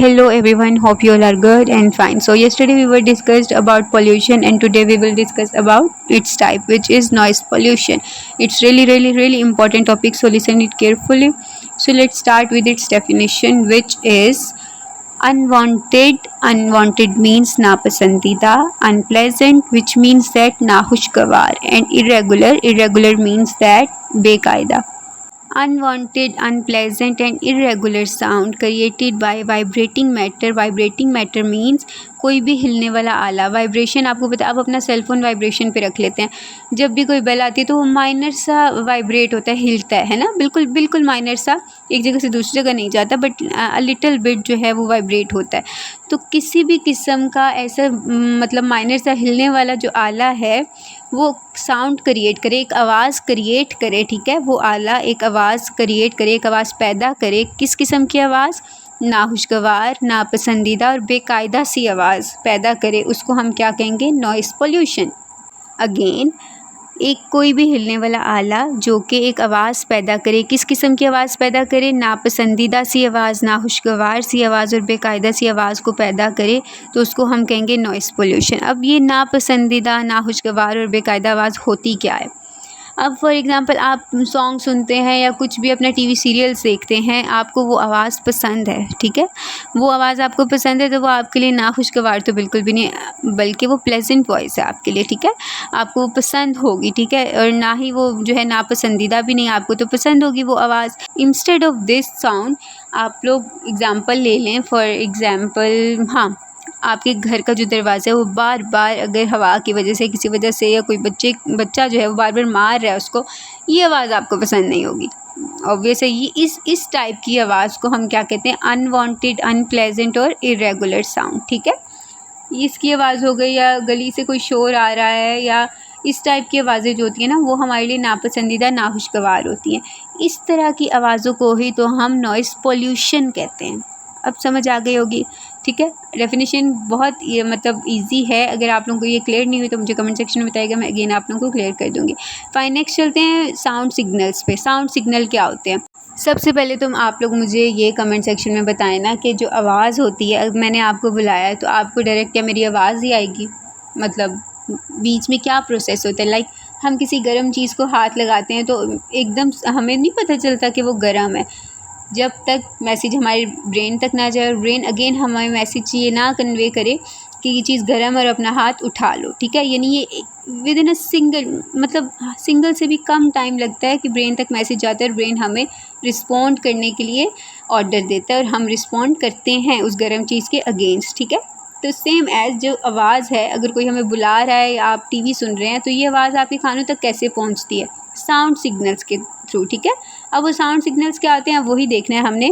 Hello everyone, hope you all are good and fine. So yesterday we were discussed about pollution and today we will discuss about its type, which is noise pollution. It's really important topic, so listen it carefully. So let's start with its definition, which is unwanted. Unwanted means napasandida, unpleasant, which means that nahushgawar, and irregular. Irregular means that bekaida. Unwanted, unpleasant and irregular sound created by vibrating matter. Vibrating matter means कोई भी हिलने वाला आला. Vibration आपको पता है, आप अपना सेल फोन वाइब्रेशन पे रख लेते हैं. जब भी कोई बेल आती है तो वो माइनर सा वाइब्रेट होता है, हिलता है ना, बिल्कुल माइनर सा, एक जगह से दूसरी जगह नहीं जाता, बट लिटिल बिट जो है वो वाइब्रेट होता है. तो किसी भी किस्म का ऐसा मतलब माइनर सा हिलने वाला जो आला है वो साउंड क्रिएट करे, एक आवाज़ क्रिएट करे, ठीक है. वो आला एक आवाज़ क्रिएट करे, एक आवाज़ पैदा करे. किस किस्म की आवाज़? नाखुशगवार, नापसंदीदा और बेकायदा सी आवाज़ पैदा करे, उसको हम क्या कहेंगे? Noise pollution. अगेन, एक कोई भी हिलने वाला आला जो कि एक आवाज़ पैदा करे. किस किस्म की आवाज़ पैदा करे? नापसंदीदा सी आवाज़, नाखुशगवार सी आवाज़ और बेकायदा सी आवाज़ को पैदा करे, तो उसको हम कहेंगे नॉइस पोल्यूशन. अब ये नापसंदीदा, नाखुशगवार और बेकायदा आवाज़ होती क्या है? अब फॉर एग्ज़ाम्पल आप सॉन्ग सुनते हैं या कुछ भी अपना टीवी सीरियल्स देखते हैं, आपको वो आवाज़ पसंद है, ठीक है. वो आवाज़ आपको पसंद है तो वो आपके लिए नाखुशगवार तो बिल्कुल भी नहीं, बल्कि वो प्लेजेंट वॉइस है आपके लिए, ठीक है. आपको वो पसंद होगी, ठीक है, और ना ही वो जो है नापसंदीदा भी नहीं, आपको तो पसंद होगी वो आवाज़. इंस्टेड ऑफ दिस साउंड आप लोग एग्ज़ाम्पल ले लें. फॉर एग्ज़ाम्पल, हाँ, आपके घर का जो दरवाज़ा है वो बार बार अगर हवा की वजह से, किसी वजह से, या कोई बच्चा जो है वो बार बार मार रहा है उसको, ये आवाज़ आपको पसंद नहीं होगी. ऑब्वियस है. ये इस टाइप की आवाज़ को हम क्या कहते हैं? अनवांटेड, अनप्लेजेंट और इरेगुलर साउंड, ठीक है. इसकी आवाज़ हो गई, या गली से कोई शोर आ रहा है, या इस टाइप की आवाज़ें जो होती हैं ना, वो हमारे लिए नापसंदीदा, नाखुशगवार होती हैं. इस तरह की आवाज़ों को ही तो हम नॉइस पोल्यूशन कहते हैं. अब समझ आ गई होगी, ठीक है. डेफिनेशन बहुत मतलब इजी है. अगर आप लोगों को ये क्लियर नहीं हुई तो मुझे कमेंट सेक्शन में बताइएगा, मैं अगेन आप लोगों को क्लियर कर दूँगी. फाइन, नेक्स्ट चलते हैं साउंड सिग्नल्स पे. साउंड सिग्नल क्या होते हैं? सबसे पहले तुम आप लोग मुझे ये कमेंट सेक्शन में बताएं ना कि जो आवाज़ होती है, अगर मैंने आपको बुलाया है तो आपको डायरेक्ट क्या मेरी आवाज़ ही आएगी? मतलब बीच में क्या प्रोसेस होता है? लाइक हम किसी गर्म चीज़ को हाथ लगाते हैं तो एकदम हमें नहीं पता चलता कि वो गर्म है, जब तक मैसेज हमारे ब्रेन तक ना जाए और ब्रेन अगेन हमें मैसेज ये ना कन्वे करे कि ये चीज़ गर्म और अपना हाथ उठा लो, ठीक है. यानी ये विद इन अ सिंगल से भी कम टाइम लगता है कि ब्रेन तक मैसेज जाता है और ब्रेन हमें रिस्पॉन्ड करने के लिए ऑर्डर देता है और हम रिस्पॉन्ड करते हैं उस गर्म चीज़ के अगेंस्ट, ठीक है. तो सेम एज़ जो आवाज़ है, अगर कोई हमें बुला रहा है या आप टीवी सुन रहे हैं, तो ये आवाज़ आपके कानों तक कैसे पहुंचती है? साउंड सिग्नल्स के थ्रू, ठीक है. अब वो साउंड सिग्नल्स क्या होते हैं, वही देखना है हमने.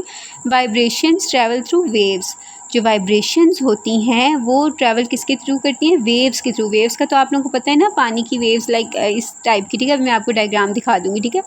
Vibrations travel through waves. जो वाइब्रेशंस होती हैं वो ट्रैवल किसके थ्रू करती हैं? वेव्स के थ्रू. वेव्स का तो आप लोगों को पता है ना, पानी की वेव्स, लाइक इस टाइप की, ठीक है. मैं आपको डायग्राम दिखा दूँगी, ठीक है.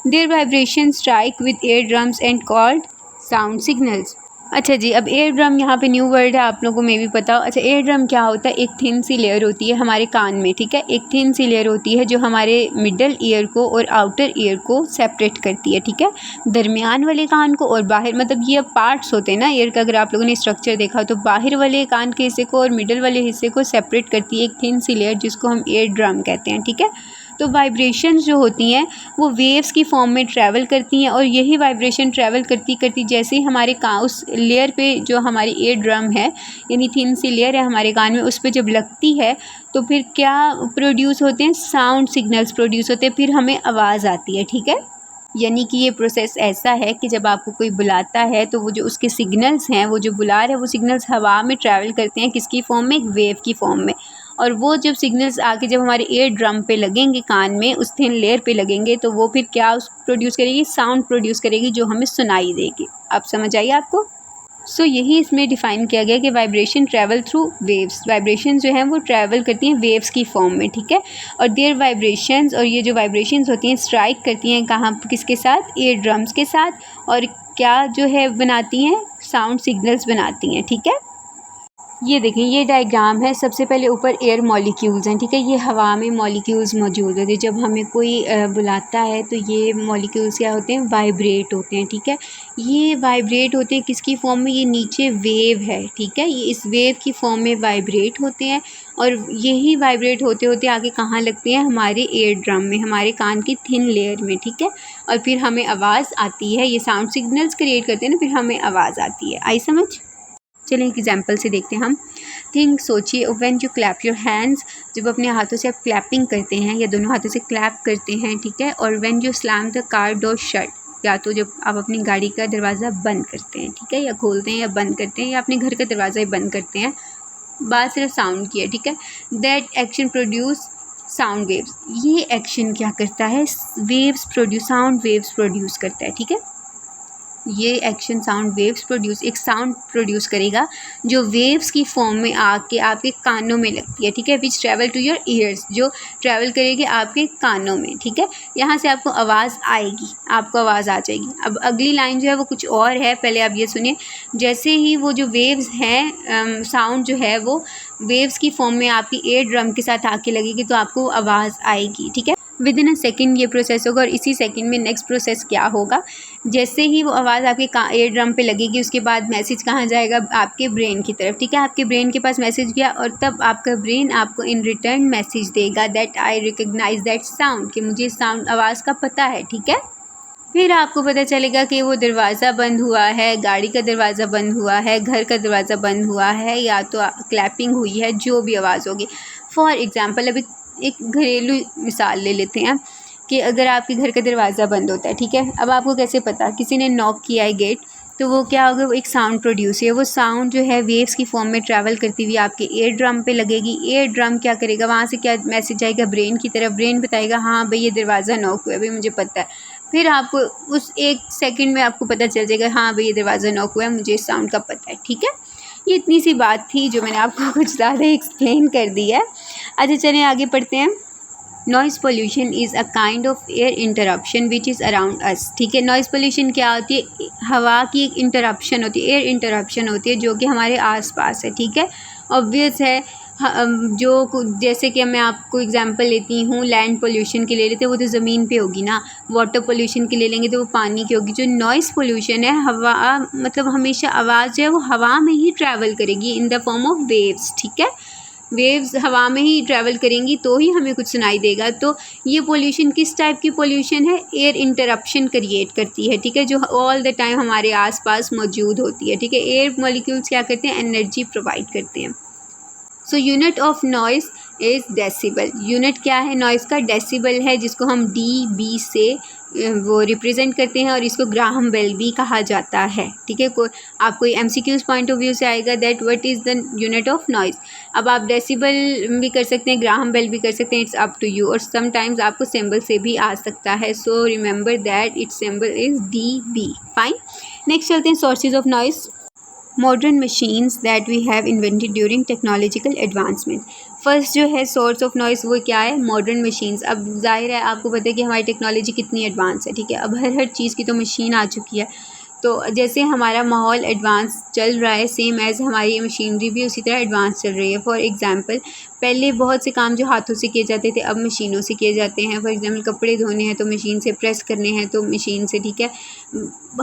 Their vibration strike with air drums and called sound signals. अच्छा जी, अब एयर ड्रम यहाँ पे न्यू वर्ड है, आप लोगों को मे भी पता हो. अच्छा, एयर ड्रम क्या होता है? एक थिन सी लेयर होती है हमारे कान में, ठीक है. एक थिन सी लेयर होती है जो हमारे मिडल ईयर को और आउटर ईयर को सेपरेट करती है, ठीक है. दरमियान वाले कान को और बाहर, मतलब ये पार्ट्स होते हैं ना ईयर का, अगर आप लोगों ने स्ट्रक्चर देखा हो तो बाहर वाले कान के हिस्से को और मिडल वाले हिस्से को सेपरेट करती है एक थिन सी लेयर, जिसको हम एयर ड्रम कहते हैं, ठीक है. तो वाइब्रेशंस जो होती हैं वो वेव्स की फॉर्म में ट्रैवल करती हैं, और यही वाइब्रेशन ट्रैवल करती करती जैसे ही हमारे कान उस लेयर पे, जो हमारी ईयर ड्रम है यानी थिन सी लेयर है हमारे कान में, उस पर जब लगती है तो फिर क्या प्रोड्यूस होते हैं? साउंड सिग्नल्स प्रोड्यूस होते हैं, फिर हमें आवाज़ आती है, ठीक है. यानी कि ये प्रोसेस ऐसा है कि जब आपको कोई बुलाता है तो वो जो उसके सिग्नल्स हैं, वो जो बुला रहे हैं, वो सिग्नल्स हवा में ट्रैवल करते हैं, किसकी फॉर्म में? एक वेव की फॉर्म में. और वो जब सिग्नल्स आके जब हमारे ईयर ड्रम पे लगेंगे, कान में उस थिन लेयर पे लगेंगे, तो वो फिर क्या प्रोड्यूस करेगी? साउंड प्रोड्यूस करेगी, जो हमें सुनाई देगी. आप समझ आइए आपको. सो यही इसमें डिफ़ाइन किया गया कि vibration travel through waves. Vibration जो हैं वो ट्रैवल करती हैं वेव्स की फॉर्म में, ठीक है. और देयर वाइब्रेशंस, और ये जो वाइब्रेशंस होती हैं स्ट्राइक करती हैं कहाँ, किसके साथ? ईयर ड्रम्स के साथ. और क्या जो है बनाती हैं? साउंड सिग्नल्स बनाती हैं, ठीक है. ये देखें, ये डायग्राम है। सबसे पहले ऊपर एयर मॉलिक्यूल्स हैं, ठीक है। ये हवा में मॉलिक्यूल्स मौजूद होते हैं। जब हमें कोई बुलाता है तो ये मॉलिक्यूल्स क्या होते हैं, वाइब्रेट होते हैं, ठीक है। ये वाइब्रेट होते हैं किसकी फॉर्म में, ये नीचे वेव है, ठीक है। ये इस वेव की फॉर्म में वाइब्रेट होते हैं और यही वाइब्रेट होते होते आगे कहाँ लगते हैं, हमारे एयर ड्रम में, हमारे कान की थिन लेयर में, ठीक है। और फिर हमें आवाज़ आती है। ये साउंड सिग्नल्स क्रिएट करते हैं ना, फिर हमें आवाज़ आती है। आई समझ? चलिए एक एग्जाम्पल से देखते हैं हम। थिंक, सोचिए, when you clap your hands, जब अपने हाथों से आप क्लैपिंग करते हैं या दोनों हाथों से क्लैप करते हैं, ठीक है। और when you slam the car door shut, या तो जब आप अपनी गाड़ी का दरवाज़ा बंद करते हैं, ठीक है, या खोलते हैं या बंद करते हैं, या अपने घर का दरवाज़ा ही बंद करते हैं, बात सिर्फ साउंड की है, ठीक है। That action produce sound waves, ये एक्शन क्या करता है, waves produce, sound waves produce करता है, ठीक है। ये एक्शन साउंड वेव्स प्रोड्यूस, एक साउंड प्रोड्यूस करेगा जो वेव्स की फॉर्म में आके आपके कानों में लगती है, ठीक है। विच ट्रैवल टू योर ईयर्स, जो ट्रैवल करेगी आपके कानों में, ठीक है। यहाँ से आपको आवाज़ आएगी, आपको आवाज़ आ जाएगी। अब अगली लाइन जो है वो कुछ और है, पहले आप ये सुनिए। जैसे ही वो जो वेव्स हैं, साउंड जो है वो वेव्स की फॉर्म में आपकी एयर ड्रम के साथ आके लगेगी तो आपको आवाज़ आएगी, ठीक है। विद इन अ सेकेंड ये प्रोसेस होगा और इसी सेकेंड में नेक्स्ट प्रोसेस क्या होगा, जैसे ही वो आवाज़ आपके एयर ड्रम पे लगेगी उसके बाद मैसेज कहाँ जाएगा, आपके ब्रेन की तरफ, ठीक है। आपके ब्रेन के पास मैसेज गया और तब आपका ब्रेन आपको इन रिटर्न मैसेज देगा that I recognise that sound, कि मुझे साउंड आवाज़ का पता है, ठीक है। फिर आपको पता चलेगा कि वो दरवाज़ा बंद हुआ है, गाड़ी का दरवाज़ा बंद हुआ है, घर का दरवाज़ा बंद हुआ है, या तो क्लैपिंग हुई है, जो भी आवाज़ होगी। फॉर एग्ज़ाम्पल अभी एक घरेलू मिसाल ले लेते हैं कि अगर आपके घर का दरवाज़ा बंद होता है, ठीक है। अब आपको कैसे पता, किसी ने नॉक किया है गेट, तो वो क्या होगा, वो एक साउंड प्रोड्यूस है। वो साउंड जो है वेव्स की फॉर्म में ट्रैवल करती हुई आपके एयर ड्रम पे लगेगी। एयर ड्रम क्या करेगा, वहाँ से क्या मैसेज आएगा ब्रेन की तरफ, ब्रेन बताएगा हाँ भाई ये दरवाज़ा नॉक हुआ है, भाई मुझे पता है। फिर आपको उस एक सेकंड में आपको पता चल जाएगा हाँ भाई ये दरवाज़ा नॉक हुआ है, मुझे इस साउंड का पता है, ठीक है। ये इतनी सी बात थी जो मैंने आपको कुछ ज़्यादा एक्सप्लेन कर दी है। अच्छा चलिए आगे पढ़ते हैं। Noise pollution is a kind of air interruption which is around us, ठीक है। नॉइज़ पोल्यूशन क्या होती है, हवा की एक इंटरप्शन होती है, एयर इंटरप्शन होती है जो कि हमारे आसपास है, ठीक है। ऑब्वियस है, जैसे कि मैं आपको एग्जांपल लेती हूँ, लैंड पोल्यूशन की ले लेते हैं, वो तो ज़मीन पे होगी ना। वाटर पोल्यूशन की ले लेंगे तो वो पानी की होगी। जो नॉइज़ पोल्यूशन है, हवा मतलब हमेशा आवाज़ जो है वो हवा में ही ट्रैवल करेगी in the form of waves, ठीक है। वेव्स हवा में ही ट्रैवल करेंगी तो ही हमें कुछ सुनाई देगा। तो ये पोल्यूशन किस टाइप की पोल्यूशन है, एयर इंटरप्शन क्रिएट करती है, ठीक है, जो ऑल द टाइम हमारे आसपास मौजूद होती है, ठीक है। एयर मॉलिक्यूल्स क्या करते हैं, एनर्जी प्रोवाइड करते हैं। So unit of noise is decibel. Unit क्या है नॉइज़ का, डेसिबल है, जिसको हम DB से वो रिप्रेजेंट करते हैं और इसको ग्राहम बेल भी कहा जाता है, ठीक है। आपको MCQs पॉइंट ऑफ व्यू से आएगा that what is the unit of noise. अब आप डेसिबल भी कर सकते हैं, ग्राहम बेल भी कर सकते हैं, इट्स अप टू यू। और समटाइम्स आपको सिंबल से भी आ सकता है। So remember that its symbol is DB। Fine, next चलते हैं sources of noise. Modern machines that we have invented during technological advancement. First जो है सोर्स ऑफ नॉइस वो क्या है, मॉडर्न मशीन्स। अब जाहिर है आपको पता है कि हमारी टेक्नोलॉजी कितनी एडवांस है, ठीक है। अब हर चीज़ की तो मशीन आ चुकी है। तो जैसे हमारा माहौल एडवांस चल रहा है, सेम एज़ हमारी मशीनरी भी उसी तरह एडवांस चल रही है। फॉर एग्जांपल पहले बहुत से काम जो हाथों से किए जाते थे अब मशीनों से किए जाते हैं। फॉर एग्जांपल कपड़े धोने हैं तो मशीन से, प्रेस करने हैं तो मशीन से, ठीक है।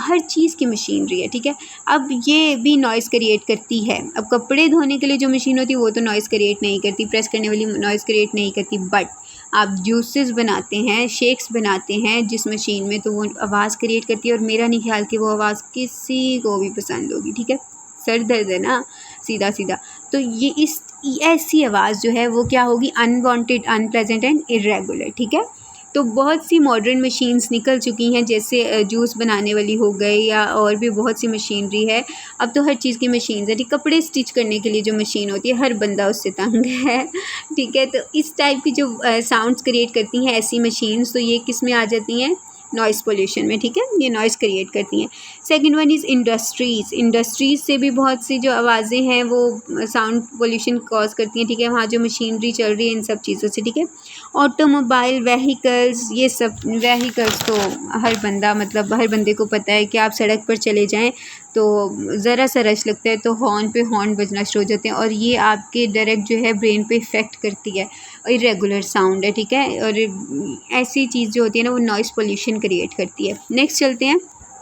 हर चीज़ की मशीनरी है, ठीक है। अब ये भी नॉइज़ क्रिएट करती है। अब कपड़े धोने के लिए जो मशीन होती है वो तो नॉइज़ क्रिएट नहीं करती, प्रेस करने वाली नॉइज़ क्रिएट नहीं करती। बट आप जूसेस बनाते हैं, शेक्स बनाते हैं जिस मशीन में, तो वो आवाज़ क्रिएट करती है और मेरा नहीं ख्याल कि वो आवाज़ किसी को भी पसंद होगी, ठीक है। सर दर्द है ना सीधा सीधा। तो ये इस ऐसी आवाज़ जो है वो क्या होगी, अनवांटेड, अनप्लेजेंट एंड इरेगुलर, ठीक है। तो बहुत सी मॉडर्न मशीन्स निकल चुकी हैं, जैसे जूस बनाने वाली हो गई या और भी बहुत सी मशीनरी है। अब तो हर चीज़ की मशीन है, ठीक। कपड़े स्टिच करने के लिए जो मशीन होती है हर बंदा उससे तंग है, ठीक है। तो इस टाइप की जो साउंड्स क्रिएट करती हैं ऐसी मशीन्स, तो ये किस में आ जाती हैं, नॉइज़ पोल्यूशन में, ठीक है। ये नॉइज़ क्रिएट करती हैं। Second one is industries. Industries से भी बहुत सी जो आवाज़ें हैं वो साउंड पोल्यूशन कॉज करती हैं, ठीक है। वहाँ जो मशीनरी चल रही है इन सब चीज़ों से, ठीक है। ऑटोमोबाइल व्हीकल्स, ये सब व्हीकल्स तो हर बंदा मतलब हर बंदे को पता है कि आप सड़क पर चले जाएं तो ज़रा सा रश लगता है तो हॉर्न पे हॉर्न बजना शुरू हो जाते हैं, और ये आपके डायरेक्ट जो है ब्रेन पे इफ़ेक्ट करती है। इरेगुलर साउंड है, ठीक है, और ऐसी चीज़ जो होती है ना वो नॉइज़ पोल्यूशन क्रिएट करती है। नेक्स्ट चलते हैं,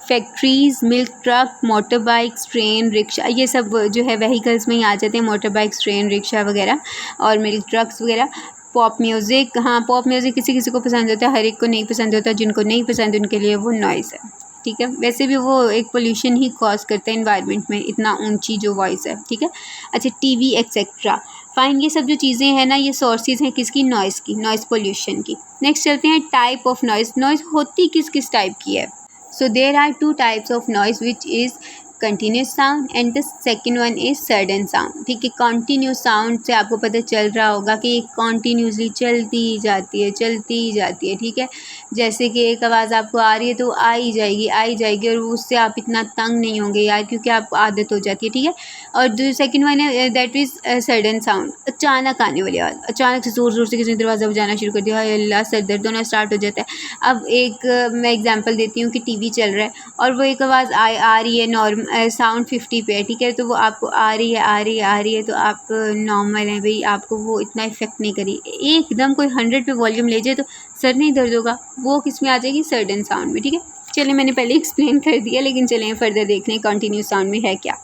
factories, milk truck, motor bikes, train, rickshaw, ये सब जो है व्हीकल्स में ही आ जाते हैं, मोटर बाइक्स, ट्रेन, रिक्शा वगैरह और मिल्क ट्रक्स वगैरह। पॉप म्यूज़िक, हाँ पॉप म्यूज़िक किसी किसी को पसंद होता है, हर एक को नहीं पसंद होता, जिनको नहीं पसंद उनके लिए वो नॉइज़ है, ठीक है। वैसे भी वो एक पोल्यूशन ही कॉज करता है एनवायरनमेंट में, इतना ऊंची जो वॉइस है, ठीक है। अच्छा, टीवी एक्सेट्रा, फाइन, ये सब जो चीज़ें हैं ना ये सोर्सेज हैं किसकी, नॉइज़ की, नॉइज़ पोल्यूशन की। नेक्स्ट चलते हैं, टाइप ऑफ नॉइज़, नॉइज़ होती किस किस टाइप की है। So there are two types of noise which is continuous sound and the second one is sudden sound, ठीक है। कंटिन्यूस साउंड से आपको पता चल रहा होगा कि ये कॉन्टीन्यूसली चलती ही जाती है, चलती ही जाती है, ठीक है। जैसे कि एक आवाज़ आपको आ रही है तो आ ही जाएगी और उससे आप इतना तंग नहीं होंगे यार, क्योंकि आपको आदत हो जाती है, ठीक है। और जो सेकेंड वन है दैट इज़ सडन साउंड, अचानक आने वाली आवाज़, अचानक से ज़ोर ज़ोर से किसी ने दरवाज़ा बजाना शुरू कर दिया, हाय अल्लाह, सर दर्द होना स्टार्ट हो जाता है। अब एक मैं एग्जांपल देती हूँ कि टीवी चल रहा है और वो एक आवाज़ आ रही है, नॉर्मल साउंड 50 पे है, ठीक है, तो वो आपको आ रही है तो आप नॉर्मल है भाई, आपको वो इतना इफेक्ट नहीं करी। एकदम कोई 100 पे वॉल्यूम ले जाए तो सर नहीं दर्द होगा, वो किस में आ जाएगी, सडन साउंड में, ठीक है। चलिए मैंने पहले एक्सप्लेन कर दिया, लेकिन चलें फर्दर देख लें कंटिन्यूस साउंड में है क्या।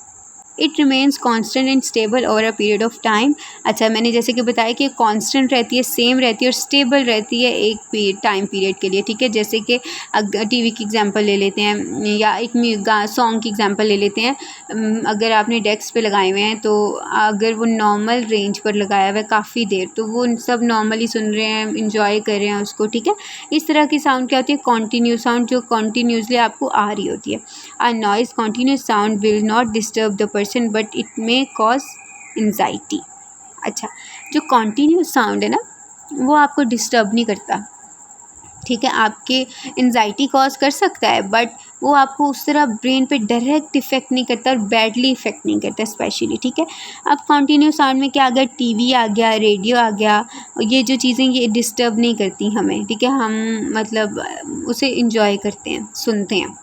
It remains constant and stable over a period of time. अच्छा, मैंने जैसे कि बताया कि कॉन्स्टेंट रहती है, सेम रहती है और स्टेबल रहती है एक टाइम पीरियड के लिए, ठीक है। जैसे कि अगर टीवी की एग्जांपल ले लेते हैं या एक सॉन्ग की एग्जांपल ले लेते हैं, अगर आपने डेस्क पे लगाए हुए हैं तो अगर वो नॉर्मल रेंज पर लगाया हुआ है काफ़ी देर, तो वो सब नॉर्मली सुन रहे हैं, इंजॉय कर रहे हैं उसको, ठीक है। इस तरह की साउंड क्या होती है, कॉन्टीन्यूस साउंड, जो कॉन्टीन्यूसली आपको आ रही होती है। A noise continuous sound will not disturb the person but it may cause anxiety। अच्छा, जो कॉन्टीन्यूस साउंड है ना वो आपको डिस्टर्ब नहीं करता, ठीक है, आपके एनजाइटी कॉज कर सकता है बट वो आपको उस तरह ब्रेन पे डायरेक्ट इफेक्ट नहीं करता और बैडली इफेक्ट नहीं करता स्पेशली, ठीक है। अब कंटिन्यूस साउंड में क्या, अगर टीवी आ गया, रेडियो आ गया, ये जो चीज़ें ये डिस्टर्ब नहीं करती हमें, ठीक है, हम मतलब उसे इंजॉय करते हैं, सुनते हैं।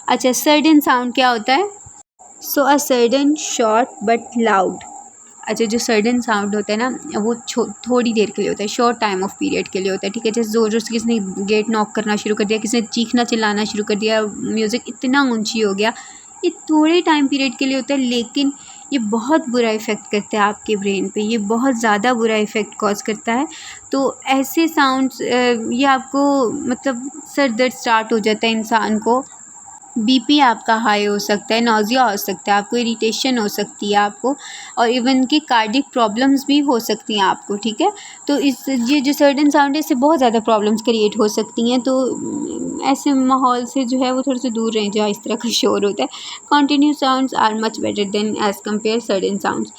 अच्छा, सडन साउंड क्या होता है, so a sudden short but loud. अच्छा, जो सडन साउंड होता है ना वो थोड़ी देर के लिए होता है, शॉर्ट टाइम ऑफ पीरियड के लिए होता है, ठीक है। जैसे ज़ोर ज़ोर से किसी ने गेट नॉक करना शुरू कर दिया, किसी ने चीखना चिल्लाना शुरू कर दिया, म्यूज़िक इतना ऊंची हो गया, ये थोड़े टाइम पीरियड के लिए होता है, लेकिन ये बहुत बुरा इफ़ेक्ट करता है आपके ब्रेन पे, ये बहुत ज़्यादा बुरा इफ़ेक्ट कॉज करता है। तो ऐसे साउंड्स ये आपको मतलब सर दर्द स्टार्ट हो जाता है इंसान को, बीपी आपका हाई हो सकता है, नौजिया हो सकता है आपको, इरिटेशन हो सकती है आपको, और इवन कि कार्डिक प्रॉब्लम्स भी हो सकती हैं आपको, ठीक है। तो ये जो सर्टेन साउंड है इससे बहुत ज़्यादा प्रॉब्लम्स क्रिएट हो सकती हैं, तो ऐसे माहौल से जो है वो थोड़े से दूर रहें जहाँ इस तरह का शोर होता है। Continuous sounds are much better than as compare certain sounds.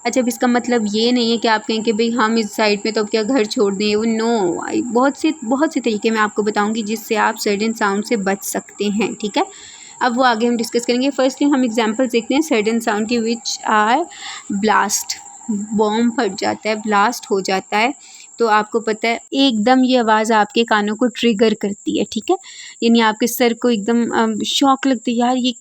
अच्छा, अब इसका मतलब ये नहीं है कि आप कहें कि भाई हम इस साइड पे तो अब क्या घर छोड़ दें, वो नो, बहुत से तरीके मैं आपको बताऊंगी जिससे आप सर्टेन साउंड से बच सकते हैं, ठीक है। अब वो आगे हम डिस्कस करेंगे। फर्स्टली हम एग्जांपल्स देखते हैं सर्टेन साउंड की, विच आर ब्लास्ट, बॉम्ब फट जाता है, ब्लास्ट हो जाता है, तो आपको पता है एकदम ये आवाज़ आपके कानों को ट्रिगर करती है, ठीक है, यानी आपके सर को एकदम शॉक लगती है, यार ये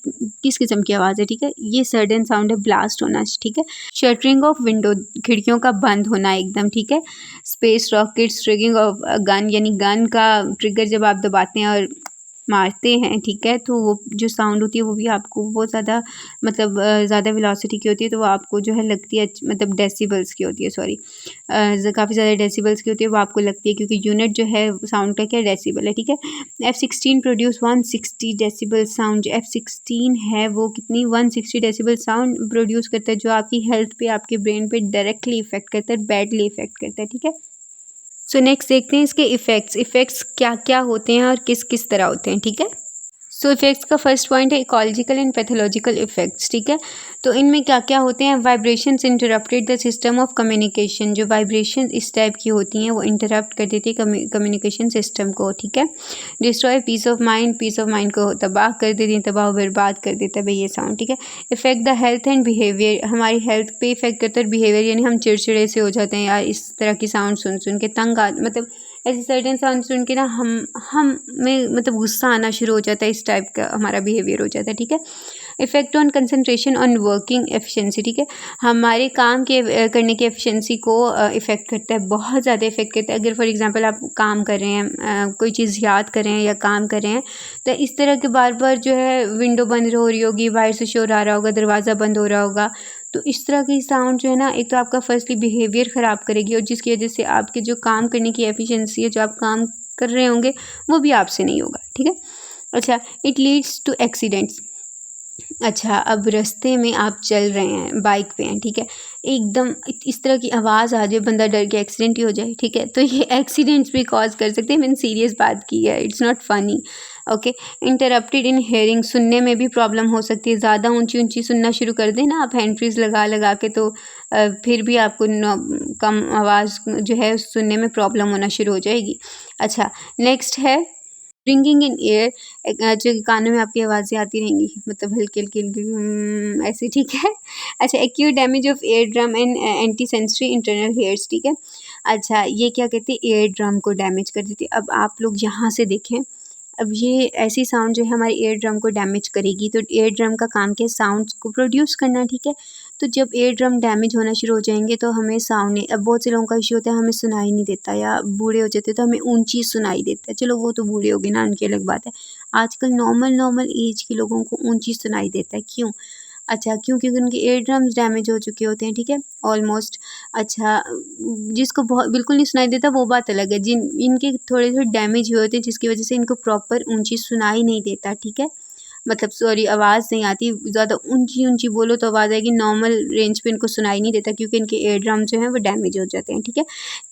किस किस्म की आवाज़ है, ठीक है, ये सर्टेन साउंड है, ब्लास्ट होना, ठीक है। शटरिंग ऑफ विंडो, खिड़कियों का बंद होना एकदम, ठीक है। स्पेस रॉकेट्स, ट्रिगिंग ऑफ गन, यानी गन का ट्रिगर जब आप दबाते हैं और मारते हैं, ठीक है, तो वो जो साउंड होती है वो भी आपको बहुत ज़्यादा मतलब ज़्यादा वेलोसिटी की होती है, तो वो आपको जो है लगती है मतलब डेसिबल्स की होती है, सॉरी काफ़ी ज़्यादा डेसिबल्स की होती है, वो आपको लगती है क्योंकि यूनिट जो है साउंड का क्या डेसिबल है, ठीक है। F16 प्रोड्यूस 160 डेसिबल साउंड, जो F16 है वो कितनी 160 डेसिबल साउंड प्रोड्यूस करता है, जो आपकी हेल्थ पे, आपके ब्रेन पे डायरेक्टली इफेक्ट करता है, बैडली इफेक्ट करता है, ठीक है। सो नेक्स्ट देखते हैं इसके इफ़ेक्ट्स क्या क्या होते हैं और किस किस तरह होते हैं, ठीक है। सो इफ़ेक्ट्स का फर्स्ट पॉइंट है इकोलॉजिकल एंड पैथोलॉजिकल इफ़ेक्ट्स, ठीक है। तो इनमें क्या क्या होते हैं, vibrations interrupted the system of communication, जो वाइब्रेशन इस टाइप की होती हैं वो इंटरप्ट कर देती है कम्युनिकेशन सिस्टम को, ठीक है। डिस्ट्रॉय पीस ऑफ माइंड को तबाह कर देती है, तबाह बर्बाद कर देता है भाई ये साउंड, ठीक है। Effect the health and behaviour, हमारी हेल्थ पे इफेक्ट करता है, बिहेवियर यानी हम चिड़चिड़े से हो जाते हैं यार इस तरह की साउंड सुन सुन के, तंग मतलब ऐसे सर्टेन साउंड सुन के ना हम में मतलब गुस्सा आना शुरू हो जाता है, इस टाइप का हमारा बिहेवियर हो जाता है, ठीक है। Effect on concentration on working efficiency, ठीक है, हमारे काम के करने की एफिशिएंसी को इफ़ेक्ट करता है, बहुत ज़्यादा इफ़ेक्ट करता है। अगर फॉर एग्जांपल आप काम कर रहे हैं, कोई चीज़ याद कर रहे हैं या काम कर रहे हैं, तो इस तरह के बार बार जो है विंडो बंद हो रही होगी, बाहर से शोर आ रहा होगा, दरवाज़ा बंद हो रहा होगा, तो इस तरह की साउंड जो है ना, एक तो आपका फर्स्टली बिहेवियर ख़राब करेगी और जिसकी वजह से आपके जो काम करने की एफिशिएंसी है, जो आप काम कर रहे होंगे, वो भी आपसे नहीं होगा, ठीक है। अच्छा, इट लीड्स टू एक्सीडेंट्स। अच्छा, अब रास्ते में आप चल रहे हैं, बाइक पे हैं, ठीक है, एकदम इस तरह की आवाज़ आ जाए, बंदा डर के एक्सीडेंट ही हो जाए, ठीक है, तो ये एक्सीडेंट्स भी कॉज कर सकते हैं। मैंने सीरियस बात की है, it's not funny. Okay, interrupted in hearing, सुनने में भी प्रॉब्लम हो सकती है। ज़्यादा ऊंची ऊंची सुनना शुरू कर दें ना आप हैंड फ्रीज लगा लगा के, तो फिर भी आपको कम आवाज़ जो है सुनने में प्रॉब्लम होना शुरू हो जाएगी। अच्छा, नेक्स्ट है रिंगिंग इन एयर, जो कानों में आपकी आवाज़ें आती रहेंगी, मतलब हल्की हल्की हल्की ऐसे, ठीक है। अच्छा, acute damage of air drum and anti sensory internal hairs, ठीक है। अच्छा, ये क्या कहते हैं, एयर ड्रम को डैमेज कर देती है। अब आप लोग यहाँ से देखें, अब ये ऐसी साउंड जो है हमारे एयर ड्रम को डैमेज करेगी, तो एयर ड्रम का काम क्या है, साउंड्स को प्रोड्यूस करना, ठीक है। तो जब एयर ड्रम डैमेज होना शुरू हो जाएंगे तो हमें साउंड नहीं, अब बहुत से लोगों का इशू होता है हमें सुनाई नहीं देता, या बूढ़े हो जाते तो हमें ऊंची सुनाई देता है। चलो वो तो बूढ़े हो गए ना, उनकी अलग बात है। आजकल नॉर्मल एज के लोगों को ऊंची सुनाई देता है, क्यों? अच्छा, क्योंकि उनके एयर ड्रम्स डैमेज हो चुके होते हैं, ठीक है, ऑलमोस्ट। अच्छा, जिसको बहुत बिल्कुल नहीं सुनाई देता वो बात अलग है, इनके थोड़े थोड़े डैमेज हुए होते हैं, जिसकी वजह से इनको प्रॉपर ऊंची सुनाई नहीं देता, ठीक है, मतलब सॉरी, आवाज़ नहीं आती, ज़्यादा ऊंची ऊंची बोलो तो आवाज़ आएगी, नॉर्मल रेंज पे इनको सुनाई नहीं देता क्योंकि इनके एयर ड्रम जो है वो डैमेज हो जाते हैं, ठीक है।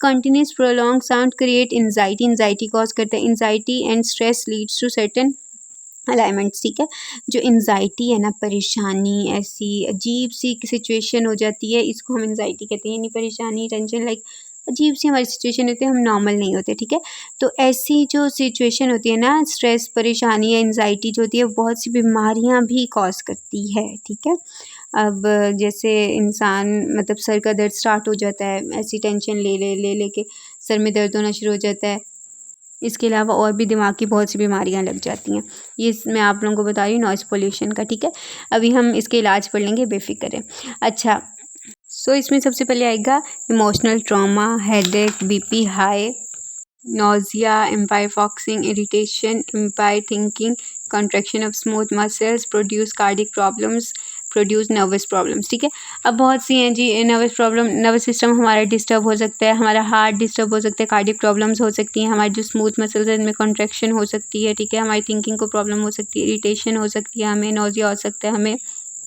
Continuous prolong sound create anxiety cause करता है। Anxiety and stress leads to certain alignments, ठीक है। जो एंजाइटी है ना, परेशानी, ऐसी अजीब सी सिचुएशन हो जाती है, इसको हम एंजाइटी कहते हैं, यानी परेशानी, टेंशन, लाइक अजीब सी हमारी सिचुएशन होती है, हम नॉर्मल नहीं होते, ठीक है। तो ऐसी जो सिचुएशन होती है ना, स्ट्रेस, परेशानी या एंजाइटी जो होती है, बहुत सी बीमारियां भी कॉज करती है, ठीक है। अब जैसे इंसान, मतलब सर का दर्द स्टार्ट हो जाता है, ऐसी टेंशन ले के सर में दर्द होना शुरू हो जाता है। इसके अलावा और भी दिमाग की बहुत सी बीमारियां लग जाती हैं। ये मैं आप लोगों को बता रही हूँ नॉइज़ पोल्यूशन का, ठीक है। अभी हम इसके इलाज पढ़ लेंगे, बेफिक्र है। अच्छा, सो इसमें सबसे पहले आएगा emotional trauma, headache, BP high, nausea, empire फॉक्सिंग, irritation, empire thinking, contraction of smooth muscles, produce cardiac problems, produce nervous problems, ठीक है। अब बहुत सी हैं जी नर्वस प्रॉब्लम, नर्वस सिस्टम हमारा डिस्टर्ब हो सकता है, हमारा हार्ट डिस्टर्ब हो सकता है, कार्डिक प्रॉब्लम्स हो सकती हैं, हमारी जो स्मूथ मसल्स हैं इनमें कॉन्ट्रैक्शन हो सकती है, ठीक है, हमारी थिंकिंग को प्रॉब्लम हो सकती है, इरिटेशन हो सकती है, हमें नोजिया हो सकता है, हमें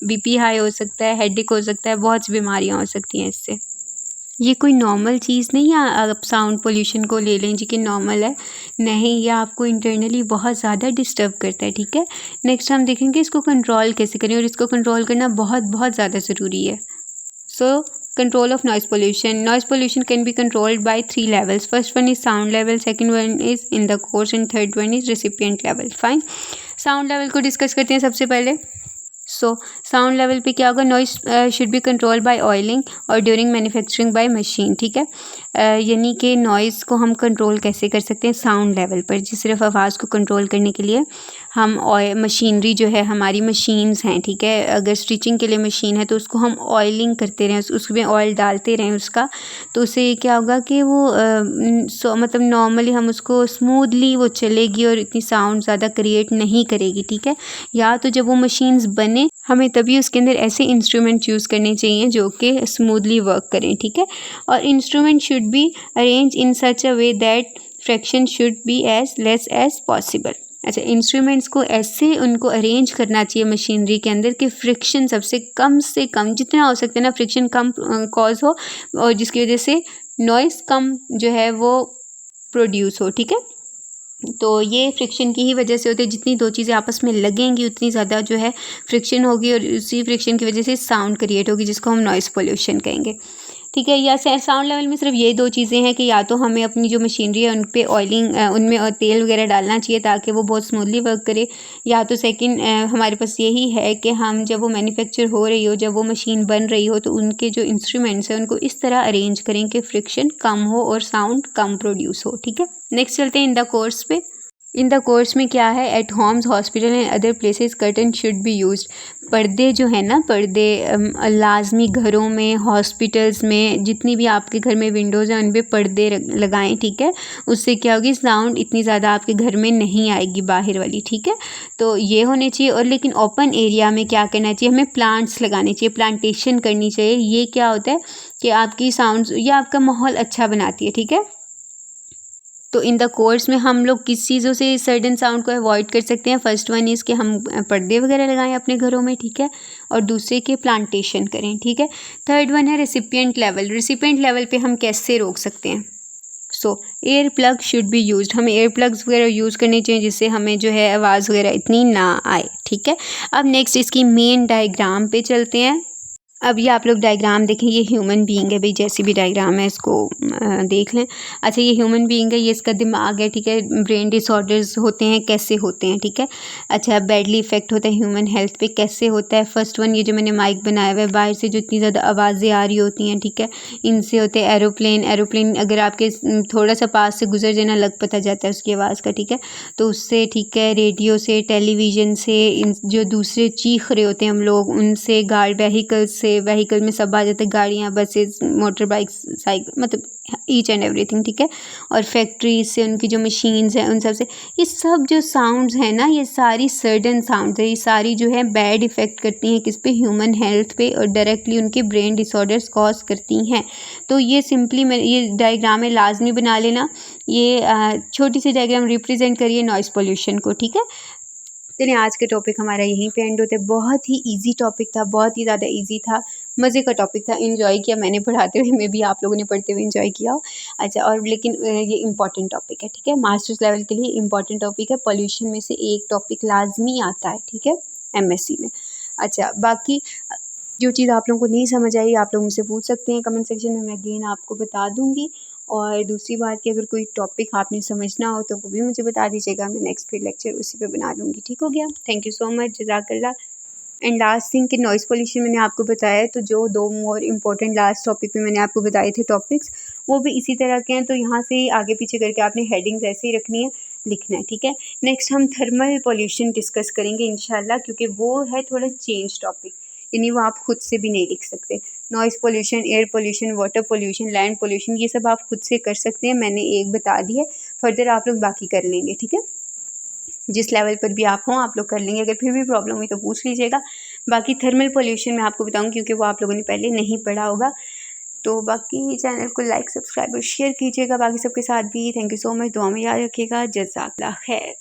बीपी हाई हो सकता है, हेडेक हो सकता है, बहुत सी बीमारियाँ हो सकती हैं इससे। ये कोई नॉर्मल चीज़ नहीं है, आप साउंड पोल्यूशन को ले लें जी कि नॉर्मल है, नहीं, ये आपको इंटरनली बहुत ज़्यादा डिस्टर्ब करता है, ठीक है। नेक्स्ट हम देखेंगे इसको कंट्रोल कैसे करें, और इसको कंट्रोल करना बहुत बहुत ज़्यादा ज़रूरी है। So control of noise pollution can be controlled by 3 levels. First one is sound level, second one is in the course and third one is recipient level. Fine, sound level को discuss करते हैं सबसे पहले। So sound level पे क्या होगा, noise should be control by oiling और during manufacturing by machine, ठीक है। यानी कि नॉइज़ को हम कंट्रोल कैसे कर सकते हैं साउंड लेवल पर, जी सिर्फ आवाज़ को कंट्रोल करने के लिए हम मशीनरी जो है, हमारी मशीन्स हैं, ठीक है, अगर स्टिचिंग के लिए मशीन है तो उसको हम ऑयलिंग करते रहें, उसमें ऑयल डालते रहें उसका, तो उससे क्या होगा कि वो मतलब नॉर्मली हम उसको स्मूथली वो चलेगी और इतनी साउंड ज़्यादा क्रिएट नहीं करेगी, ठीक है। या तो जब वो मशीन्स बने हमें तभी उसके अंदर ऐसे इंस्ट्रूमेंट यूज़ करने चाहिए जो कि स्मूथली वर्क करें, ठीक है। और instrument should be arrange in such a way that fraction should be as less as possible. अच्छा, इंस्ट्रूमेंट्स को ऐसे उनको अरेंज करना चाहिए मशीनरी के अंदर कि फ्रिक्शन सबसे कम से कम, जितना हो सकता है ना, फ्रिक्शन कम कॉज हो, और जिसकी वजह से नॉइस कम जो है वो प्रोड्यूस हो, ठीक है। तो ये फ्रिक्शन की ही वजह से होती है, जितनी दो चीज़ें आपस में लगेंगी उतनी ज़्यादा जो है फ्रिक्शन होगी, और उसी फ्रिक्शन की वजह से साउंड क्रिएट होगी, जिसको हम नॉइज़ पोल्यूशन कहेंगे, ठीक है। या साउंड लेवल में सिर्फ ये दो चीज़ें हैं कि या तो हमें अपनी जो मशीनरी है उन पे ऑयलिंग, उनमें तेल वगैरह डालना चाहिए ताकि वो बहुत स्मूथली वर्क करे, या तो सेकंड हमारे पास यही है कि हम जब वो मैन्युफैक्चर हो रही हो, जब वो मशीन बन रही हो, तो उनके जो इंस्ट्रूमेंट्स हैं उनको इस तरह अरेंज करें कि फ्रिक्शन कम हो और साउंड कम प्रोड्यूस हो, ठीक है। नेक्स्ट चलते हैं इन द कोर्स पे। इन द कोर्स में क्या है, eight Holmes hospital and other places curtain should be used. पर्दे जो है ना, पर्दे लाजमी घरों में, हॉस्पिटल्स में, जितनी भी आपके घर में विंडोज़ हैं उन पे पर्दे लगाएं, ठीक है। उससे क्या होगी, साउंड इतनी ज़्यादा आपके घर में नहीं आएगी बाहर वाली, ठीक है। तो ये होने चाहिए। और लेकिन ओपन एरिया में क्या करना चाहिए, हमें प्लांट्स लगाने चाहिए, प्लांटेशन करनी चाहिए। ये क्या होता है कि आपकी साउंड या आपका माहौल अच्छा बनाती है, ठीक है। तो इन द कोर्स में हम लोग किस चीज़ों से सर्टेन साउंड को अवॉइड कर सकते हैं। फर्स्ट वन इज़ कि हम पर्दे वगैरह लगाएं अपने घरों में, ठीक है। और दूसरे के प्लांटेशन करें, ठीक है। थर्ड वन है रेसिपिएंट लेवल। रेसिपिएंट लेवल पे हम कैसे रोक सकते हैं। सो air plug should be used. हमें एयर प्लग्स वगैरह यूज़ करने चाहिए जिससे हमें जो है आवाज़ वगैरह इतनी ना आए, ठीक है। अब नेक्स्ट इसकी मेन डायग्राम पे चलते हैं। अब ये आप लोग डायग्राम देखें, ये ह्यूमन बीइंग है भाई, जैसी भी डायग्राम है इसको देख लें। अच्छा, ये ह्यूमन बीइंग है, ये इसका दिमाग है, ठीक है। ब्रेन डिसऑर्डर्स होते हैं, कैसे होते हैं, ठीक है। अच्छा, बैडली इफेक्ट होता है ह्यूमन हेल्थ पे, कैसे होता है। फर्स्ट वन, ये जो मैंने माइक बनाया हुआ है, बाहर से जो इतनी ज़्यादा आवाज़ें आ रही होती हैं, ठीक है, इनसे होते हैं। एरोप्लेन अगर आपके थोड़ा सा पास से गुजर जाना लग पता जाता है उसकी आवाज़ का, ठीक है। तो उससे, ठीक है, रेडियो से, टेलीविज़न से, इन जो दूसरे चीख रहे होते हैं हम लोग उनसे, व्हीकल में सब आ जाते हैं, गाड़ियाँ, बसेस, मोटर बाइक्स, साइकिल, मतलब ईच एंड एवरीथिंग, ठीक है। और फैक्ट्रीज से, उनकी जो मशीन्स हैं उन सब से, ये सब जो साउंड्स हैं ना, ये सारी सर्टन साउंड्स है, ये सारी जो है बैड इफ़ेक्ट करती हैं किस पे, ह्यूमन हेल्थ पे, और डायरेक्टली उनके ब्रेन डिसऑर्डर्स कॉज करती हैं। तो ये सिंपली मैं ये डायग्राम में लाजमी बना लेना। ये छोटी सी डायग्राम रिप्रेजेंट करिए नॉइज़ पोल्यूशन को, ठीक है। चलिए, आज का टॉपिक हमारा यहीं पे एंड होता है। बहुत ही इजी टॉपिक था, बहुत ही ज़्यादा इजी था, मज़े का टॉपिक था, एंजॉय किया मैंने पढ़ाते हुए, मे भी आप लोगों ने पढ़ते हुए एंजॉय किया हो। अच्छा, और लेकिन ये इंपॉर्टेंट टॉपिक है, ठीक है। मास्टर्स लेवल के लिए इंपॉर्टेंट टॉपिक है। पोल्यूशन में से एक टॉपिक लाजमी आता है, ठीक है, एमएससी में। अच्छा, बाकी जो चीज़ आप लोगों को नहीं समझ आई, आप लोग मुझसे पूछ सकते हैं कमेंट सेक्शन में, मैं अगेन आपको बता दूँगी। और दूसरी बात कि अगर कोई टॉपिक आपने समझना हो तो वो भी मुझे बता दीजिएगा, मैं नेक्स्ट फिर लेक्चर उसी पे बना लूँगी, ठीक हो गया। थैंक यू सो मच, जज़ाकल्लाह। एंड लास्ट थिंग कि नॉइज़ पोल्यूशन मैंने आपको बताया है, तो जो 2 मोर इम्पोर्टेंट लास्ट टॉपिक में मैंने आपको बताए थे टॉपिक्स, वो भी इसी तरह के हैं। तो यहाँ से ही आगे पीछे करके आपने हेडिंग्स ऐसे ही रखनी है, लिखना है, ठीक है। नेक्स्ट हम थर्मल पोल्यूशन डिस्कस करेंगे इंशाल्लाह, क्योंकि वो है थोड़ा चेंज टॉपिक, यानी वो आप खुद से भी नहीं लिख सकते। Noise pollution, air pollution, water pollution, land pollution, ये सब आप खुद से कर सकते हैं। मैंने एक बता दी है, फर्दर आप लोग बाकी कर लेंगे, ठीक है। जिस लेवल पर भी आप हों, आप लोग कर लेंगे। अगर फिर भी प्रॉब्लम हुई तो पूछ लीजिएगा। बाकी थर्मल पोल्यूशन मैं आपको बताऊँ, क्योंकि वो आप लोगों ने पहले नहीं पढ़ा होगा। तो बाकी चैनल को लाइक, सब्सक्राइब और शेयर कीजिएगा बाकी सबके साथ भी। थैंक यू सो मच, दुआ में याद रखिएगा। जज़ाकल्लाह खैर।